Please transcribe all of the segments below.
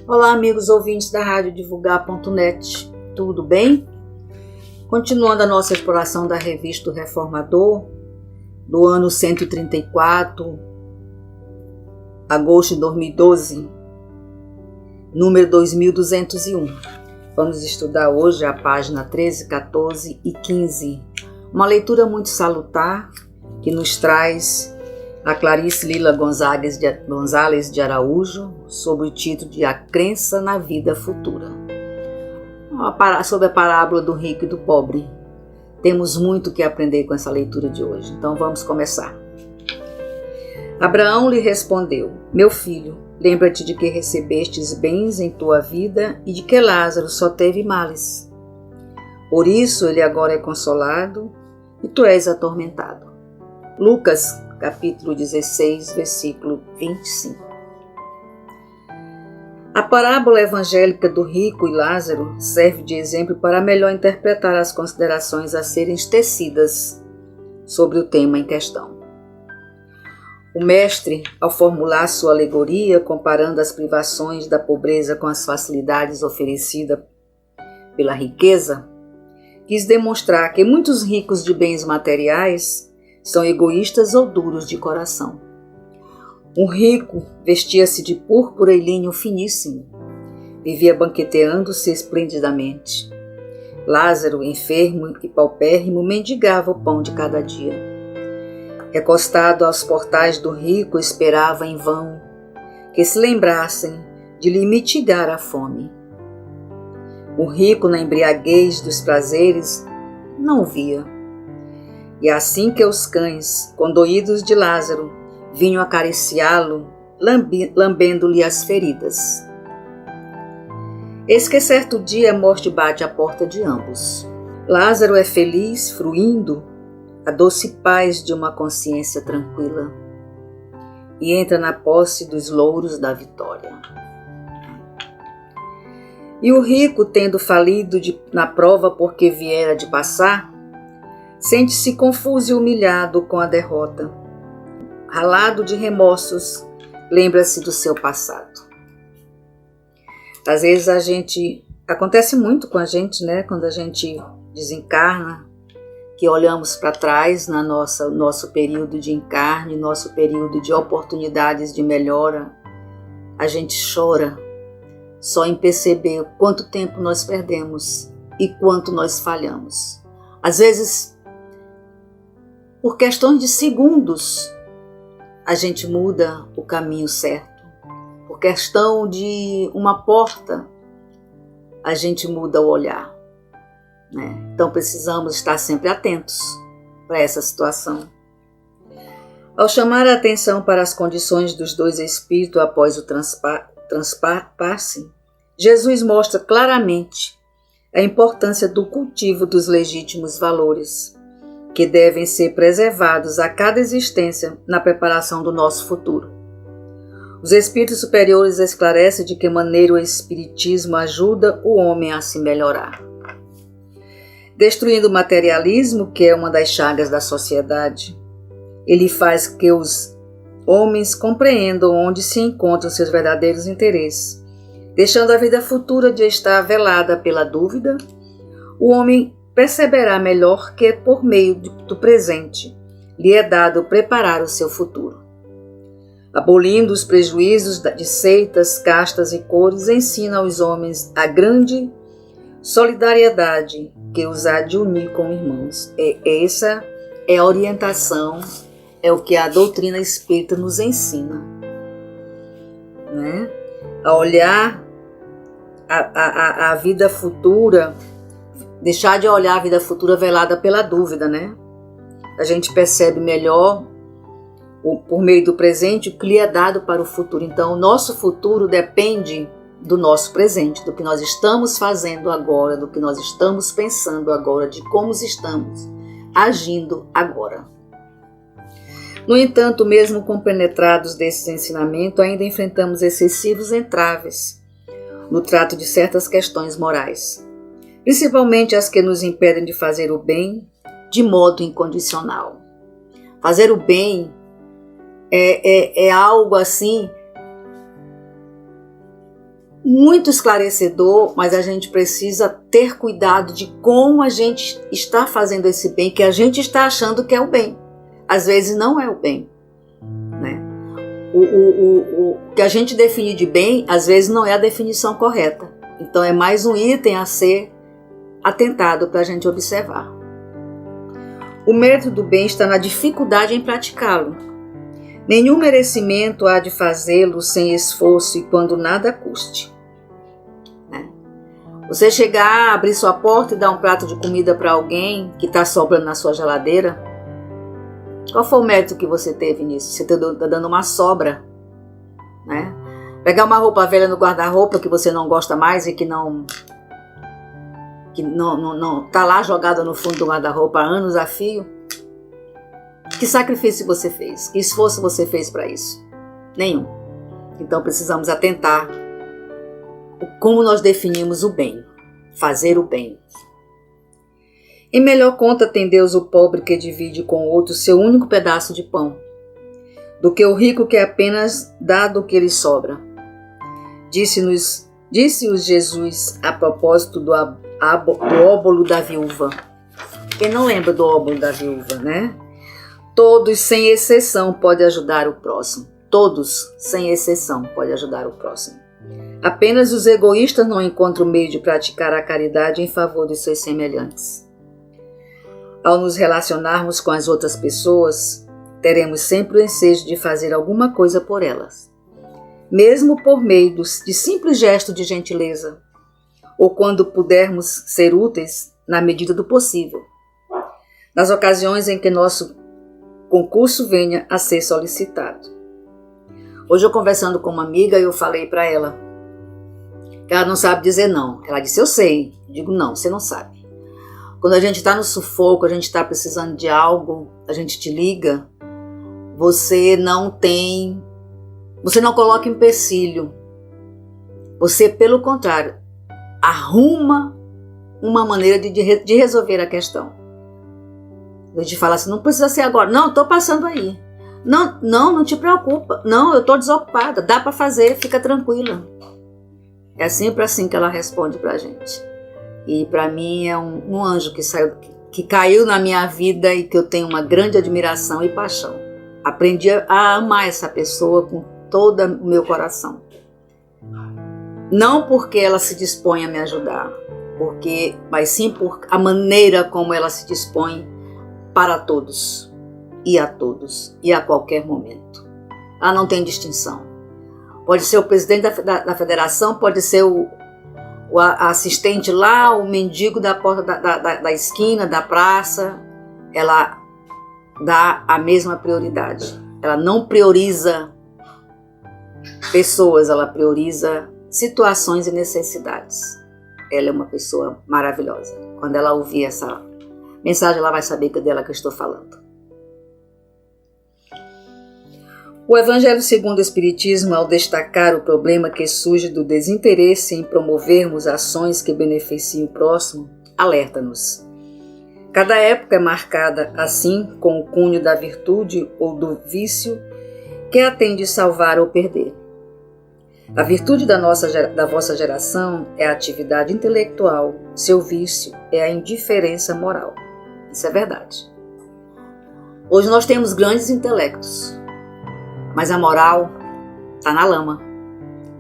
Olá, amigos ouvintes da Rádio Divulgar.net, tudo bem? Continuando a nossa exploração da Revista do Reformador, do ano 134, agosto de 2012, número 2201. Vamos estudar hoje a página 13, 14 e 15. Uma leitura muito salutar que nos traz a Clarice Lila Gonzalez de Araújo, sob o título de A Crença na Vida Futura. Sobre a parábola do rico e do pobre. Temos muito que aprender com essa leitura de hoje, então vamos começar. Abraão lhe respondeu: Meu filho, lembra-te de que recebestes bens em tua vida e de que Lázaro só teve males. Por isso ele agora é consolado e tu és atormentado. Lucas capítulo 16, versículo 25. A parábola evangélica do rico e Lázaro serve de exemplo para melhor interpretar as considerações a serem tecidas sobre o tema em questão. O mestre, ao formular sua alegoria, comparando as privações da pobreza com as facilidades oferecidas pela riqueza, quis demonstrar que muitos ricos de bens materiais são egoístas ou duros de coração. Um rico vestia-se de púrpura e linho finíssimo. Vivia banqueteando-se esplendidamente. Lázaro, enfermo e paupérrimo, mendigava o pão de cada dia. Recostado aos portais do rico, esperava em vão que se lembrassem de lhe mitigar a fome. O rico, na embriaguez dos prazeres, não via. E assim que os cães, condoídos de Lázaro, vinham acariciá-lo, lambendo-lhe as feridas. Eis que certo dia a morte bate à porta de ambos. Lázaro é feliz, fruindo a doce paz de uma consciência tranquila, e entra na posse dos louros da vitória. E o rico, tendo falido na prova porque viera de passar, sente-se confuso e humilhado com a derrota. Ralado de remorsos, lembra-se do seu passado. Às vezes acontece muito com a gente, né? Quando a gente desencarna, que olhamos para trás no nosso período de encarne, nosso período de oportunidades de melhora, a gente chora só em perceber quanto tempo nós perdemos e quanto nós falhamos. Às vezes, por questões de segundos, a gente muda o caminho certo. Por questão de uma porta, a gente muda o olhar, né? Então precisamos estar sempre atentos para essa situação. Ao chamar a atenção para as condições dos dois espíritos após o transpasse, Jesus mostra claramente a importância do cultivo dos legítimos valores, que devem ser preservados a cada existência na preparação do nosso futuro. Os espíritos superiores esclarecem de que maneira o espiritismo ajuda o homem a se melhorar. Destruindo o materialismo, que é uma das chagas da sociedade, ele faz que os homens compreendam onde se encontram seus verdadeiros interesses. Deixando a vida futura de estar velada pela dúvida, o homem perceberá melhor que por meio do presente lhe é dado preparar o seu futuro. Abolindo os prejuízos de seitas, castas e cores, ensina aos homens a grande solidariedade que os há de unir com irmãos. Essa é a orientação, é o que a doutrina espírita nos ensina, né? A olhar a vida futura, deixar de olhar a vida futura velada pela dúvida, né? A gente percebe melhor, por meio do presente, o que lhe é dado para o futuro. Então, o nosso futuro depende do nosso presente, do que nós estamos fazendo agora, do que nós estamos pensando agora, de como estamos agindo agora. No entanto, mesmo compenetrados desses ensinamentos, ainda enfrentamos excessivos entraves no trato de certas questões morais, principalmente as que nos impedem de fazer o bem de modo incondicional. Fazer o bem é algo assim muito esclarecedor, mas a gente precisa ter cuidado de como a gente está fazendo esse bem, que a gente está achando que é o bem. Às vezes não é o bem, né? O que a gente define de bem, às vezes não é a definição correta. Então é mais um item a ser atentado para a gente observar. O mérito do bem está na dificuldade em praticá-lo. Nenhum merecimento há de fazê-lo sem esforço e quando nada custe. Né? Você chegar, abrir sua porta e dar um prato de comida para alguém que está sobrando na sua geladeira, qual foi o mérito que você teve nisso? Você está dando uma sobra, né? Pegar uma roupa velha no guarda-roupa que você não gosta mais e que não está lá jogada no fundo do guarda-roupa há anos a fio. Que sacrifício você fez? Que esforço você fez para isso? Nenhum. Então precisamos atentar como nós definimos o bem, fazer o bem. Em melhor conta tem Deus o pobre que divide com o outro seu único pedaço de pão, do que o rico que apenas dá do que lhe sobra. Disse-os Jesus a propósito do óbolo da viúva. Quem não lembra do óbolo da viúva, né? Todos, sem exceção, podem ajudar o próximo. Todos, sem exceção, podem ajudar o próximo. Apenas os egoístas não encontram meio de praticar a caridade em favor de seus semelhantes. Ao nos relacionarmos com as outras pessoas, teremos sempre o ensejo de fazer alguma coisa por elas, mesmo por meio de simples gesto de gentileza, ou quando pudermos ser úteis na medida do possível, nas ocasiões em que nosso concurso venha a ser solicitado. Hoje eu conversando com uma amiga, eu falei para ela que ela não sabe dizer não. Ela disse, eu sei. Eu digo, não, você não sabe. Quando a gente está no sufoco, a gente está precisando de algo, a gente te liga, você não coloca empecilho. Você, pelo contrário, arruma uma maneira de resolver a questão. A gente fala assim, não precisa ser agora. Não, estou passando aí. Não te preocupa. Não, eu estou desocupada. Dá para fazer, fica tranquila. É sempre assim que ela responde para a gente. E para mim é um anjo que caiu na minha vida e que eu tenho uma grande admiração e paixão. Aprendi a amar essa pessoa com todo o meu coração. Não porque ela se dispõe a me ajudar, mas sim por a maneira como ela se dispõe para todos e a qualquer momento. Ela não tem distinção. Pode ser o presidente da federação, pode ser o assistente lá, o mendigo da porta da esquina, da praça. Ela dá a mesma prioridade. Ela não prioriza pessoas, ela prioriza situações e necessidades. Ela é uma pessoa maravilhosa. Quando ela ouvir essa mensagem, ela vai saber que é dela que eu estou falando. O Evangelho segundo o Espiritismo, ao destacar o problema que surge do desinteresse em promovermos ações que beneficiem o próximo, alerta-nos. Cada época é marcada, assim, com o cunho da virtude ou do vício que a tem de salvar ou perder. A virtude da vossa geração é a atividade intelectual, seu vício é a indiferença moral. Isso é verdade. Hoje nós temos grandes intelectos, mas a moral está na lama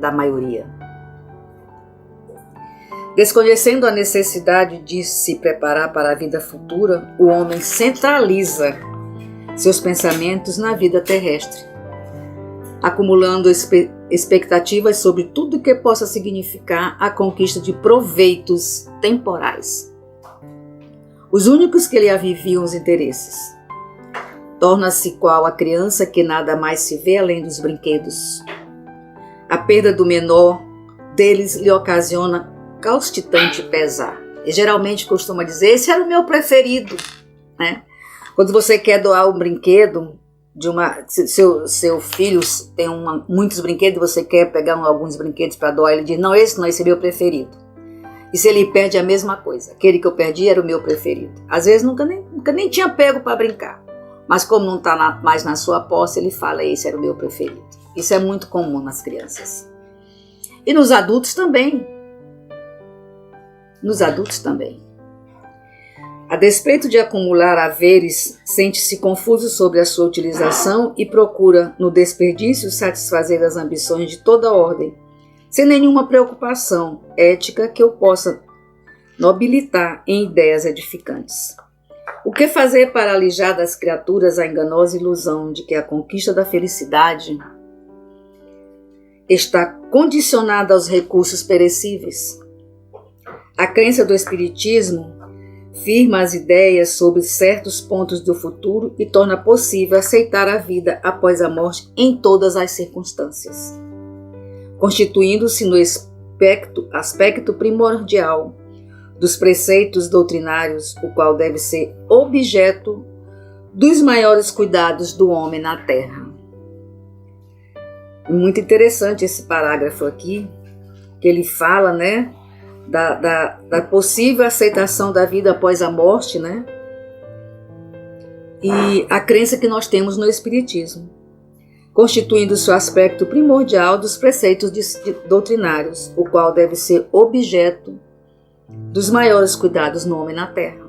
da maioria. Desconhecendo a necessidade de se preparar para a vida futura, o homem centraliza seus pensamentos na vida terrestre, acumulando expectativas sobre tudo que possa significar a conquista de proveitos temporais, os únicos que lhe aviviam os interesses. Torna-se qual a criança que nada mais se vê além dos brinquedos. A perda do menor deles lhe ocasiona causticante pesar. E geralmente costuma dizer, esse era o meu preferido, né? Quando você quer doar um brinquedo, seu filho tem muitos brinquedos, você quer pegar alguns brinquedos para doar, ele diz, não, esse é meu preferido. E se ele perde a mesma coisa, aquele que eu perdi era o meu preferido. Às vezes nunca nem tinha pego para brincar. Mas como não está mais na sua posse, ele fala, esse era o meu preferido. Isso é muito comum nas crianças. E nos adultos também. Nos adultos também. A despeito de acumular haveres, sente-se confuso sobre a sua utilização e procura, no desperdício, satisfazer as ambições de toda ordem, sem nenhuma preocupação ética que o possa nobilitar em ideias edificantes. O que fazer para alijar das criaturas a enganosa ilusão de que a conquista da felicidade está condicionada aos recursos perecíveis? A crença do Espiritismo firma as ideias sobre certos pontos do futuro e torna possível aceitar a vida após a morte em todas as circunstâncias, constituindo-se no aspecto primordial dos preceitos doutrinários, o qual deve ser objeto dos maiores cuidados do homem na Terra. Muito interessante esse parágrafo aqui, que ele fala, né, da possível aceitação da vida após a morte, né? E a crença que nós temos no Espiritismo, constituindo seu aspecto primordial dos preceitos doutrinários, o qual deve ser objeto dos maiores cuidados no homem na Terra.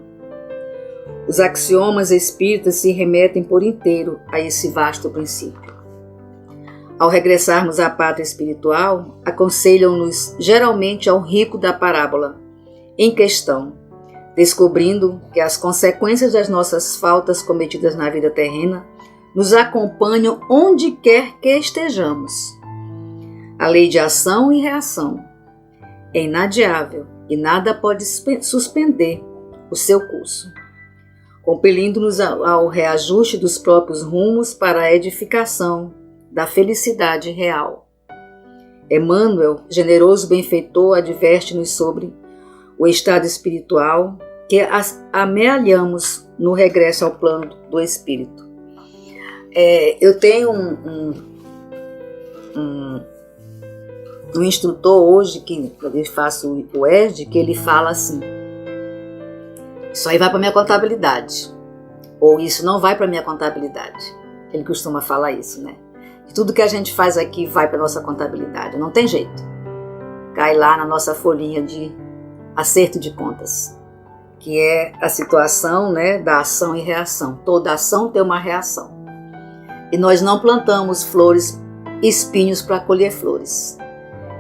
Os axiomas espíritas se remetem por inteiro a esse vasto princípio. Ao regressarmos à pátria espiritual, aconselham-nos geralmente ao rico da parábola em questão, descobrindo que as consequências das nossas faltas cometidas na vida terrena nos acompanham onde quer que estejamos. A lei de ação e reação é inadiável e nada pode suspender o seu curso, compelindo-nos ao reajuste dos próprios rumos para a edificação da felicidade real. Emmanuel, generoso benfeitor, adverte-nos sobre o estado espiritual que amealhamos no regresso ao plano do espírito. Eu tenho um instrutor hoje, que eu faço o ERD, que ele fala assim: isso aí vai para minha contabilidade, ou isso não vai para minha contabilidade. Ele costuma falar isso, né? Tudo que a gente faz aqui vai para nossa contabilidade, não tem jeito. Cai lá na nossa folhinha de acerto de contas, que é a situação, né, da ação e reação. Toda ação tem uma reação. E nós não plantamos flores, espinhos para colher flores.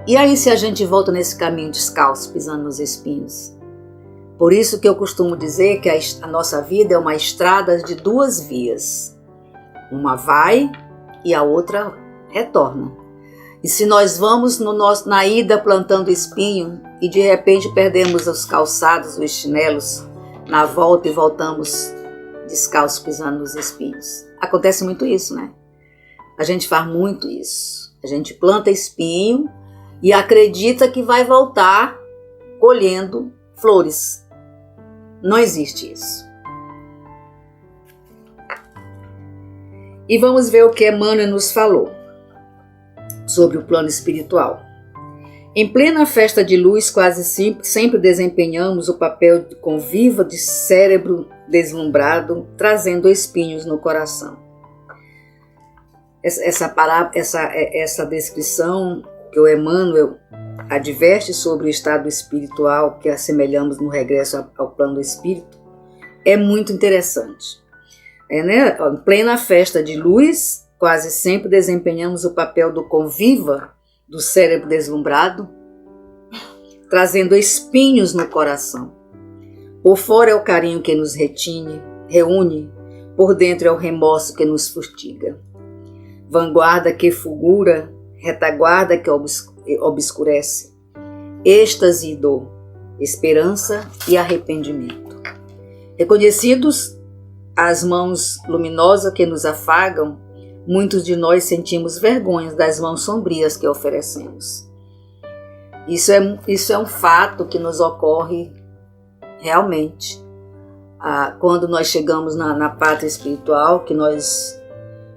E aí se a gente volta nesse caminho descalço, pisando nos espinhos? Por isso que eu costumo dizer que a nossa vida é uma estrada de duas vias. Uma vai e a outra retorna. E se nós vamos na ida plantando espinho e de repente perdemos os calçados, os chinelos, na volta e voltamos descalços pisando nos espinhos. Acontece muito isso, né? A gente faz muito isso. A gente planta espinho e acredita que vai voltar colhendo flores. Não existe isso. E vamos ver o que Emmanuel nos falou sobre o plano espiritual. Em plena festa de luz, quase sempre desempenhamos o papel de conviva de cérebro deslumbrado, trazendo espinhos no coração. Essa descrição que o Emmanuel adverte sobre o estado espiritual que assemelhamos no regresso ao plano do espírito é muito interessante. Né? Em plena festa de luz, quase sempre desempenhamos o papel do conviva do cérebro deslumbrado, trazendo espinhos no coração. Por fora é o carinho que nos reúne, por dentro é o remorso que nos fustiga. Vanguarda que fulgura, retaguarda que obscurece, êxtase e dor, esperança e arrependimento. Reconhecidos as mãos luminosas que nos afagam, muitos de nós sentimos vergonha das mãos sombrias que oferecemos. Isso é um fato que nos ocorre realmente. Quando nós chegamos na pátria espiritual, que nós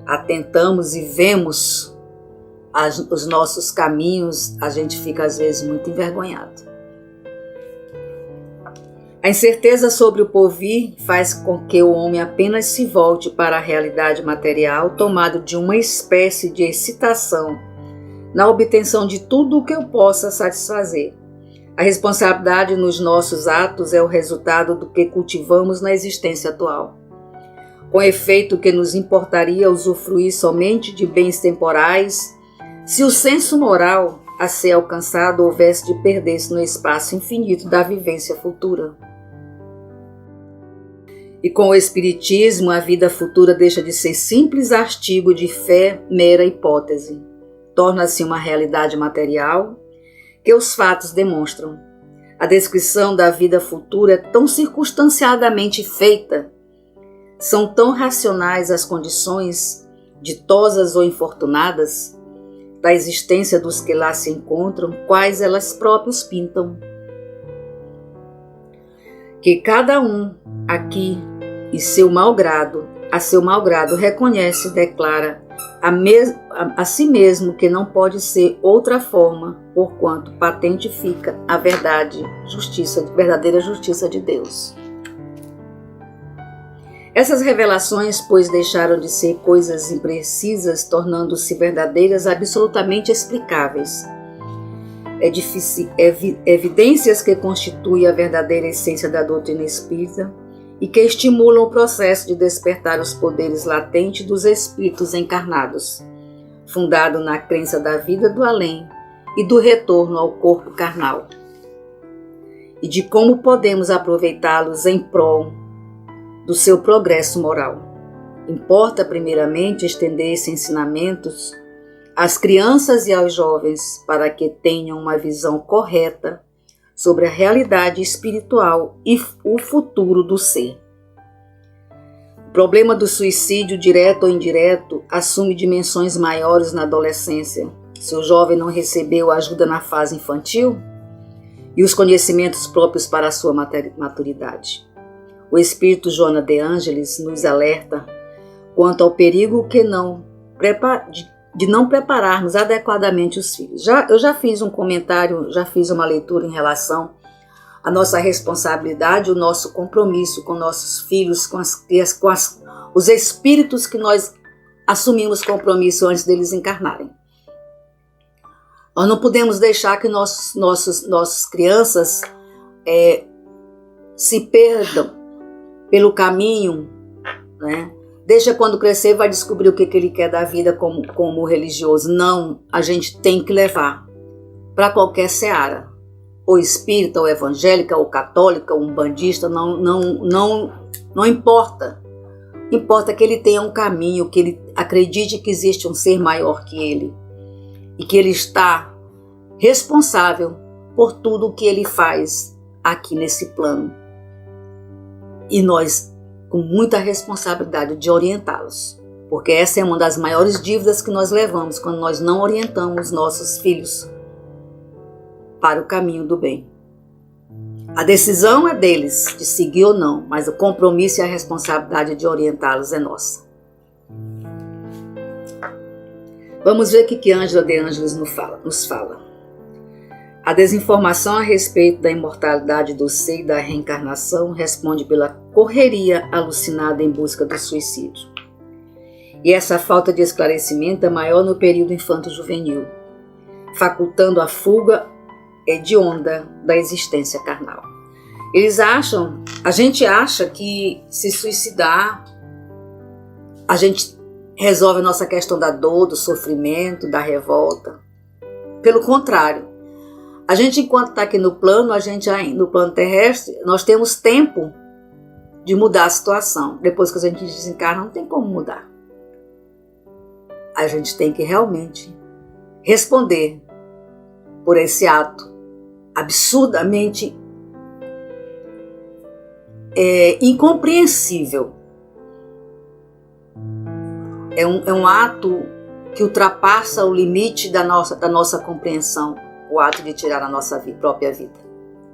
atentamos e vemos os nossos caminhos, a gente fica às vezes muito envergonhado. A incerteza sobre o porvir faz com que o homem apenas se volte para a realidade material, tomado de uma espécie de excitação na obtenção de tudo o que eu possa satisfazer. A responsabilidade nos nossos atos é o resultado do que cultivamos na existência atual. Com efeito, que nos importaria usufruir somente de bens temporais, se o senso moral a ser alcançado houvesse de perder-se no espaço infinito da vivência futura. E com o Espiritismo, a vida futura deixa de ser simples artigo de fé, mera hipótese. Torna-se uma realidade material que os fatos demonstram. A descrição da vida futura é tão circunstanciadamente feita, são tão racionais as condições, ditosas ou infortunadas, da existência dos que lá se encontram, quais elas próprias pintam. Que cada um aqui, a seu malgrado, reconhece e declara a si mesmo que não pode ser outra forma, porquanto patente fica a verdadeira justiça de Deus. Essas revelações, pois, deixaram de ser coisas imprecisas, tornando-se verdadeiras, absolutamente explicáveis. Evidências que constituem a verdadeira essência da doutrina espírita e que estimulam o processo de despertar os poderes latentes dos espíritos encarnados, fundado na crença da vida do além e do retorno ao corpo carnal, e de como podemos aproveitá-los em prol do seu progresso moral. Importa, primeiramente, estender esses ensinamentos às crianças e aos jovens para que tenham uma visão correta sobre a realidade espiritual e o futuro do ser. O problema do suicídio, direto ou indireto, assume dimensões maiores na adolescência. Se o jovem não recebeu ajuda na fase infantil e os conhecimentos próprios para a sua maturidade. O espírito Joana de Ângeles nos alerta quanto ao perigo de não prepararmos adequadamente os filhos. Eu já fiz um comentário, já fiz uma leitura em relação à nossa responsabilidade, o nosso compromisso com nossos filhos, com os espíritos que nós assumimos compromisso antes deles encarnarem. Nós não podemos deixar que nossas crianças se perdam pelo caminho, né? Deixa quando crescer, vai descobrir o que ele quer da vida como religioso. Não, a gente tem que levar para qualquer seara. Ou espírita, ou evangélica, ou católica, ou umbandista, não importa. Importa que ele tenha um caminho, que ele acredite que existe um ser maior que ele. E que ele está responsável por tudo o que ele faz aqui nesse plano. E nós, com muita responsabilidade de orientá-los, porque essa é uma das maiores dívidas que nós levamos quando nós não orientamos nossos filhos para o caminho do bem. A decisão é deles, de seguir ou não, mas o compromisso e a responsabilidade de orientá-los é nossa. Vamos ver o que Ângela de Ângeles nos fala. A desinformação a respeito da imortalidade do ser e da reencarnação responde pela correria alucinada em busca do suicídio. E essa falta de esclarecimento é maior no período infanto-juvenil, facultando a fuga hedionda da existência carnal. A gente acha que se suicidar, a gente resolve a nossa questão da dor, do sofrimento, da revolta. Pelo contrário, a gente, enquanto está aqui no plano terrestre, nós temos tempo de mudar a situação. Depois que a gente desencarna, não tem como mudar. A gente tem que realmente responder por esse ato absurdamente incompreensível. É um ato que ultrapassa o limite da nossa compreensão. O ato de tirar a nossa própria vida.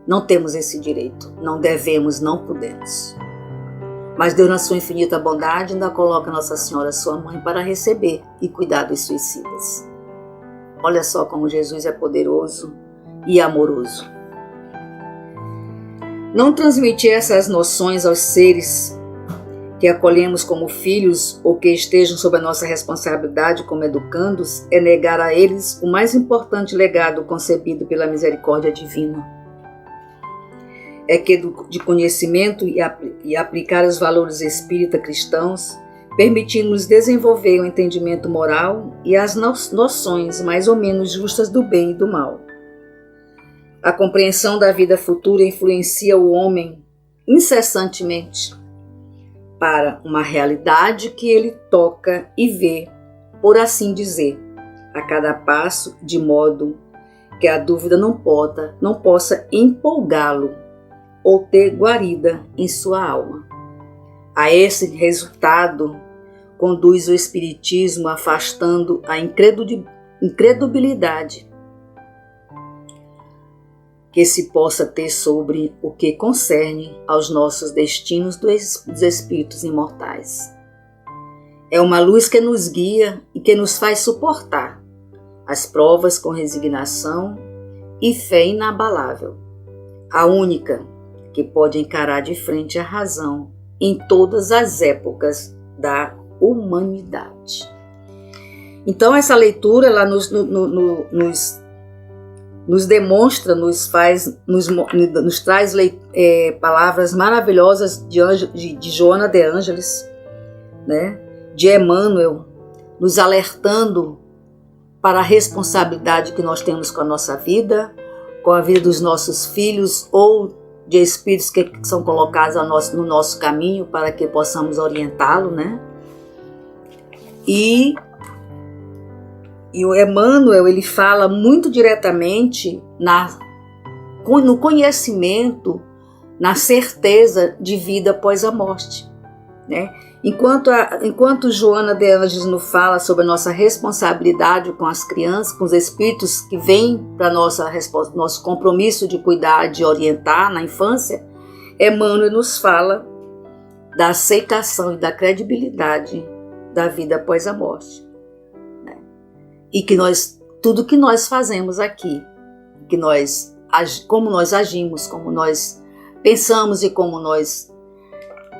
Não temos esse direito, não devemos, não podemos. Mas Deus, na sua infinita bondade, ainda coloca Nossa Senhora, sua mãe, para receber e cuidar dos suicidas. Olha só como Jesus é poderoso e amoroso. Não transmitir essas noções aos seres que acolhemos como filhos ou que estejam sob a nossa responsabilidade como educandos, é negar a eles o mais importante legado concebido pela misericórdia divina. É que de conhecimento e aplicar os valores espírita cristãos, permitindo-nos desenvolver o entendimento moral e as noções mais ou menos justas do bem e do mal. A compreensão da vida futura influencia o homem incessantemente para uma realidade que ele toca e vê, por assim dizer, a cada passo, de modo que a dúvida não possa empolgá-lo ou ter guarida em sua alma. A esse resultado conduz o Espiritismo, afastando a incredulidade que se possa ter sobre o que concerne aos nossos destinos dos espíritos imortais. É uma luz que nos guia e que nos faz suportar as provas com resignação e fé inabalável, a única que pode encarar de frente a razão em todas as épocas da humanidade. Então essa leitura ela nos demonstra, nos traz palavras maravilhosas de Joana de Ângeles, né? De Emmanuel, nos alertando para a responsabilidade que nós temos com a nossa vida, com a vida dos nossos filhos ou de espíritos que são colocados no nosso caminho para que possamos orientá-lo, né? E o Emmanuel, ele fala muito diretamente no conhecimento, na certeza de vida após a morte, né? Enquanto Joana de Ângeles nos fala sobre a nossa responsabilidade com as crianças, com os espíritos que vêm para nosso compromisso de cuidar, de orientar na infância, Emmanuel nos fala da aceitação e da credibilidade da vida após a morte. E que tudo que nós fazemos aqui, como nós agimos, como nós pensamos e como nós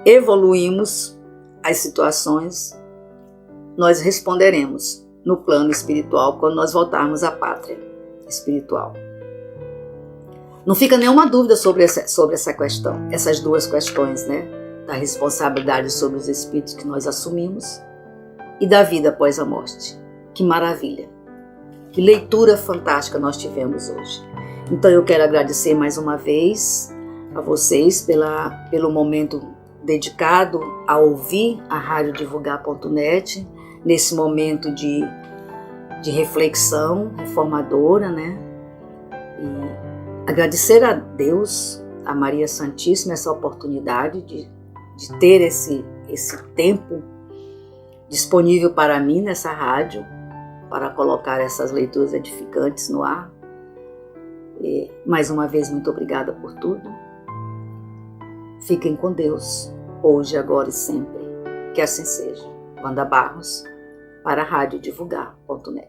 evoluímos as situações, nós responderemos no plano espiritual quando nós voltarmos à pátria espiritual. Não fica nenhuma dúvida sobre essa questão, essas duas questões, né? Da responsabilidade sobre os espíritos que nós assumimos e da vida após a morte. Que maravilha! Que leitura fantástica nós tivemos hoje. Então eu quero agradecer mais uma vez a vocês pelo momento dedicado a ouvir a radiodivulgar.net nesse momento de reflexão reformadora, né? E agradecer a Deus, a Maria Santíssima, essa oportunidade de ter esse tempo disponível para mim nessa rádio, para colocar essas leituras edificantes no ar. E, mais uma vez, muito obrigada por tudo. Fiquem com Deus, hoje, agora e sempre. Que assim seja. Wanda Barros, para radiodivulgar.net.